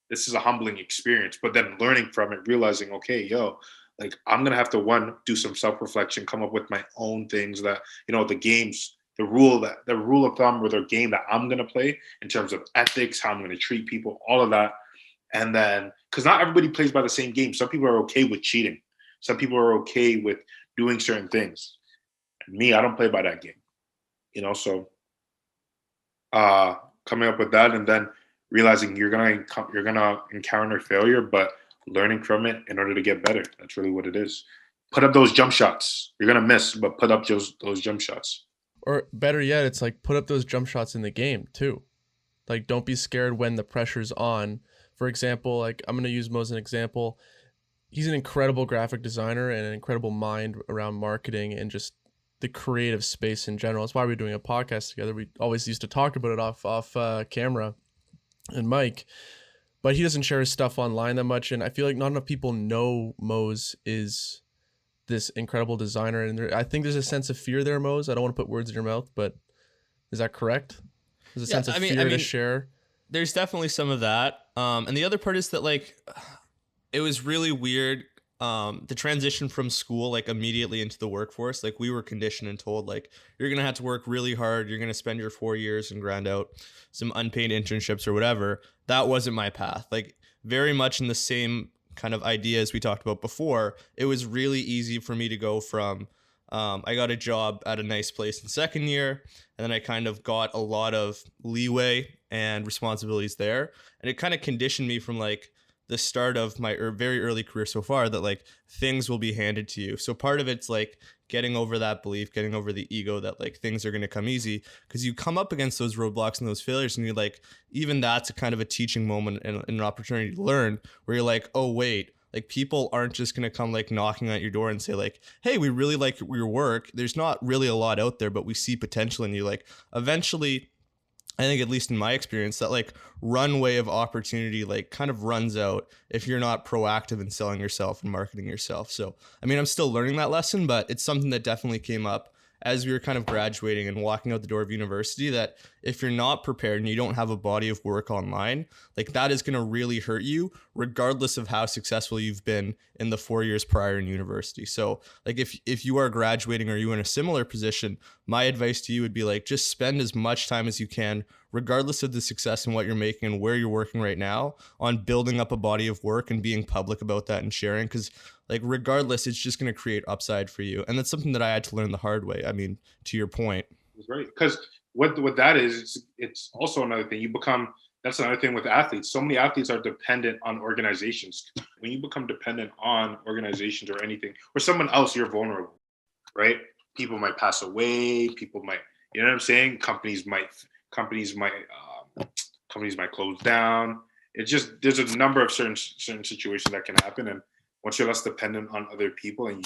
this is a humbling experience, but then learning from it, realizing, okay, yo, like I'm gonna have to one do some self-reflection, come up with my own things that, the games, the rule of thumb or the game that I'm gonna play in terms of ethics, how I'm gonna treat people, all of that. And then because not everybody plays by the same game. Some people are okay with cheating. Some people are okay with doing certain things. Me, I don't play by that game. So uh coming up with that, and then realizing you're gonna encounter failure, but learning from it in order to get better. That's really what it is. Put up those jump shots. You're gonna miss, but put up those jump shots. Or better yet, it's like put up those jump shots in the game too. Like don't be scared when the pressure's on. For example, like I'm gonna use Mo as an example. He's an incredible graphic designer and an incredible mind around marketing and just the creative space in general. That's why we're doing a podcast together. We always used to talk about it off camera and mic, but he doesn't share his stuff online that much. And I feel like not enough people know Mose is this incredible designer. And I think there's a sense of fear there, Mose. I don't want to put words in your mouth, but is that correct? There's a sense of fear to share. There's definitely some of that. And the other part is that like, it was really weird. The transition from school, like immediately into the workforce, like we were conditioned and told like, you're going to have to work really hard. You're going to spend your 4 years and grind out some unpaid internships or whatever. That wasn't my path. Like very much in the same kind of ideas we talked about before. It was really easy for me to go from, I got a job at a nice place in second year, and then I kind of got a lot of leeway and responsibilities there. And it kind of conditioned me from like the start of my very early career so far that like things will be handed to you. So part of it's like getting over that belief, getting over the ego that like things are going to come easy, because you come up against those roadblocks and those failures and you're like, even that's a kind of a teaching moment and an opportunity to learn where you're like, oh wait, like people aren't just going to come like knocking at your door and say like, hey, we really like your work. There's not really a lot out there, but we see potential in you. Like eventually, I think at least in my experience, that like runway of opportunity like kind of runs out if you're not proactive in selling yourself and marketing yourself. So, I mean, I'm still learning that lesson, but it's something that definitely came up as we were kind of graduating and walking out the door of university, that if you're not prepared and you don't have a body of work online, like that is going to really hurt you regardless of how successful you've been in the 4 years prior in university. So like if you are graduating or you in a similar position, my advice to you would be like, just spend as much time as you can, regardless of the success and what you're making and where you're working right now, on building up a body of work and being public about that and sharing. Because like regardless, it's just going to create upside for you. And that's something that I had to learn the hard way. I mean, to your point. That's right. Because what that is, it's also another thing. That's another thing with athletes. So many athletes are dependent on organizations. When you become dependent on organizations or anything, or someone else, you're vulnerable, right? People might pass away. People might, you know what I'm saying? Companies might close down. It's just, there's a number of certain situations that can happen. And once you're less dependent on other people and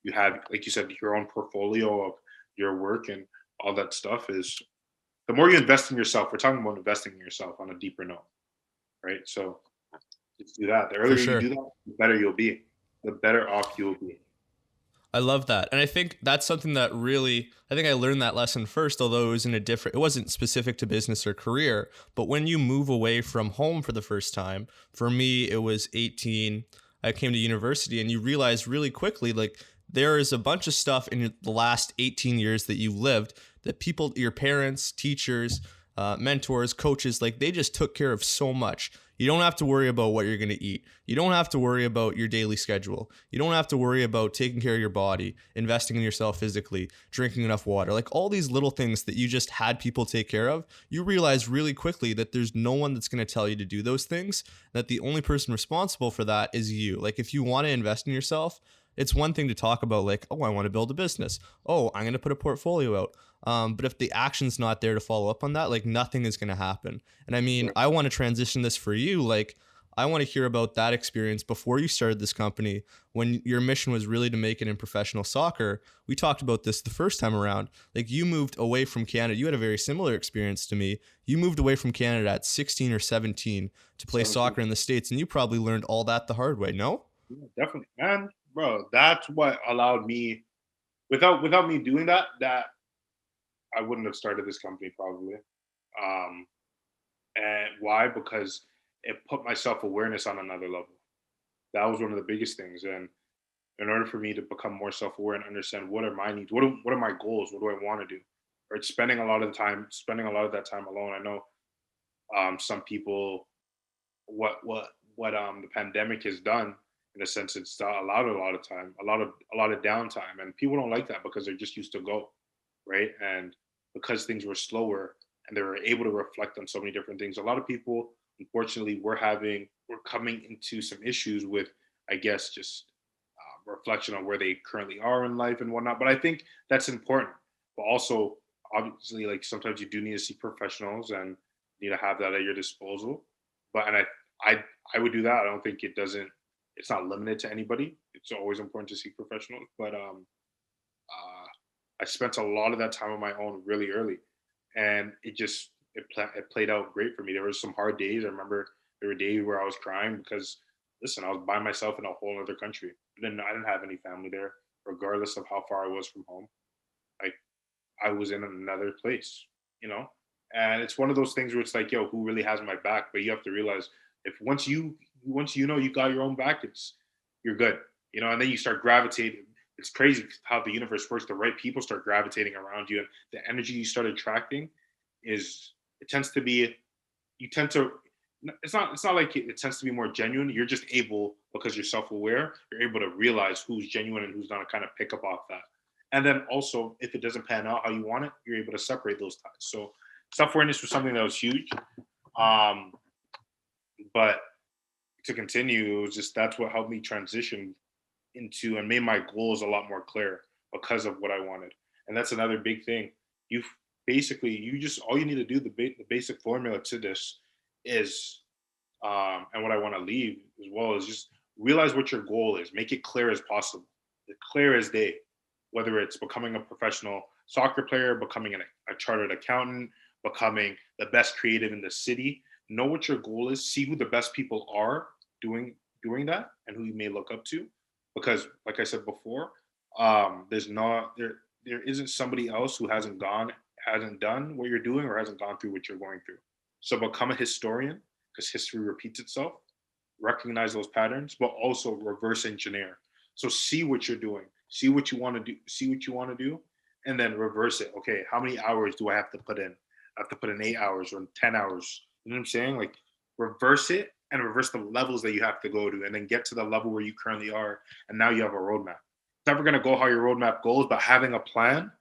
you have, like you said, your own portfolio of your work and all that stuff, is the more you invest in yourself. We're talking about investing in yourself on a deeper note, right? So just do that. The earlier you do that, the better you'll be. The better off you'll be. I love that. And I think that's something that really, I think I learned that lesson first, although it wasn't specific to business or career. But when you move away from home for the first time, for me, it was 18. I came to university, and you realize really quickly, like there is a bunch of stuff in the last 18 years that you've lived that people, your parents, teachers, mentors, coaches, like they just took care of so much. You don't have to worry about what you're going to eat. You don't have to worry about your daily schedule. You don't have to worry about taking care of your body, investing in yourself physically, drinking enough water, like all these little things that you just had people take care of. You realize really quickly that there's no one that's going to tell you to do those things, that the only person responsible for that is you. Like if you want to invest in yourself, it's one thing to talk about like, oh, I want to build a business. Oh, I'm going to put a portfolio out. But if the action's not there to follow up on that, like nothing is going to happen. And I mean, I want to transition this for you. Like, I want to hear about that experience before you started this company, when your mission was really to make it in professional soccer. We talked about this the first time around. Like you moved away from Canada. You had a very similar experience to me. You moved away from Canada at 16 or 17 to play soccer in the States. And you probably learned all that the hard way. No? Yeah, definitely, man. bro, that's what allowed me. Without me doing that, I wouldn't have started this company probably. Um, and why? Because it put my self awareness on another level. That was one of the biggest things. And in order for me to become more self aware and understand what are my needs, what are my goals, what do I want to do, right? Spending a lot of that time alone. I know some people what the pandemic has done in a sense it's allowed a lot of time a lot of downtime, and people don't like that because they're just used to go right, and because things were slower and they were able to reflect on so many different things, a lot of people unfortunately we're coming into some issues with, I guess, just reflection on where they currently are in life and whatnot. But I think that's important, but also obviously like sometimes you do need to see professionals and need to have that at your disposal. But and I I would do that. I don't think it's not limited to anybody. It's always important to seek professionals. But I spent a lot of that time on my own really early, and it played out great for me. There were some hard days. I remember there were days where I was crying because listen, I was by myself in a whole other country. I didn't have any family there, regardless of how far I was from home. Like I was in another place, you know? And it's one of those things where it's like, yo, who really has my back? But you have to realize if once you know you got your own back, it's you're good. You know, and then you start gravitating. It's crazy how the universe works. The right people start gravitating around you, and the energy you start attracting is it tends to be you tend to it's not like it tends to be more genuine. You're just able because you're self-aware, you're able to realize who's genuine and who's not, to kind of pick up off that. And then also if it doesn't pan out how you want it, you're able to separate those ties. So self-awareness was something that was huge. um but to continue, it was just that's what helped me transition into and made my goals a lot more clear because of what I wanted. And that's another big thing. You basically you just all you need to do the basic formula to this is and what I want to leave as well is just realize what your goal is. Make it clear as possible, as clear as day. Whether it's becoming a professional soccer player, becoming a chartered accountant, becoming the best creative in the city. Know what your goal is. See who the best people are doing doing that, and who you may look up to. Because, like I said before, there isn't somebody else who hasn't done what you're doing or hasn't gone through what you're going through. So become a historian because history repeats itself. Recognize those patterns, but also reverse engineer. So see what you're doing, see what you want to do, and then reverse it. Okay, how many hours do I have to put in? I have to put in 8 hours or 10 hours. You know what I'm saying? Like reverse it and reverse the levels that you have to go to, and then get to the level where you currently are. And now you have a roadmap. It's never going to go how your roadmap goes, but having a plan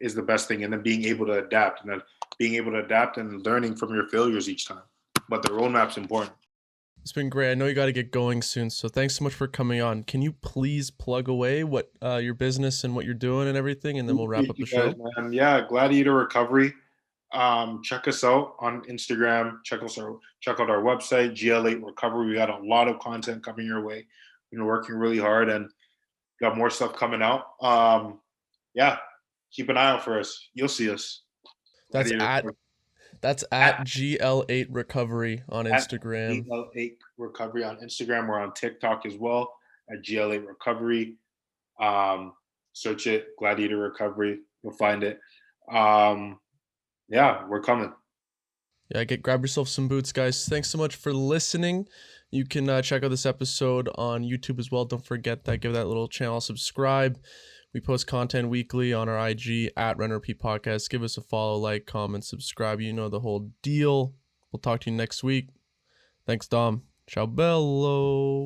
is the best thing. And then being able to adapt, and then being able to adapt and learning from your failures each time. But the roadmap's important. It's been great. I know you got to get going soon, so thanks so much for coming on. Can you please plug away what your business and what you're doing and everything, and then we'll wrap Appreciate up the you guys, show? man. Yeah, Gladiator Recovery. Check us out on Instagram. Check out our website, GL8 Recovery. We got a lot of content coming your way. We've been working really hard and got more stuff coming out. Yeah, keep an eye out for us. You'll see us. That's Gladiator at Recovery. that's At, at GL8 Recovery on at Instagram. GL8 Recovery on Instagram. We're on TikTok as well at GL8 Recovery. Um, Search it, Gladiator Recovery. You'll find it. Um, yeah, we're coming. Yeah, grab yourself some boots, guys. Thanks so much for listening. You can check out this episode on YouTube as well. Don't forget that. Give that little channel a subscribe. We post content weekly on our IG at RnR Podcast. Give us a follow, like, comment, subscribe. You know the whole deal. We'll talk to you next week. Thanks, Dom. Ciao bello.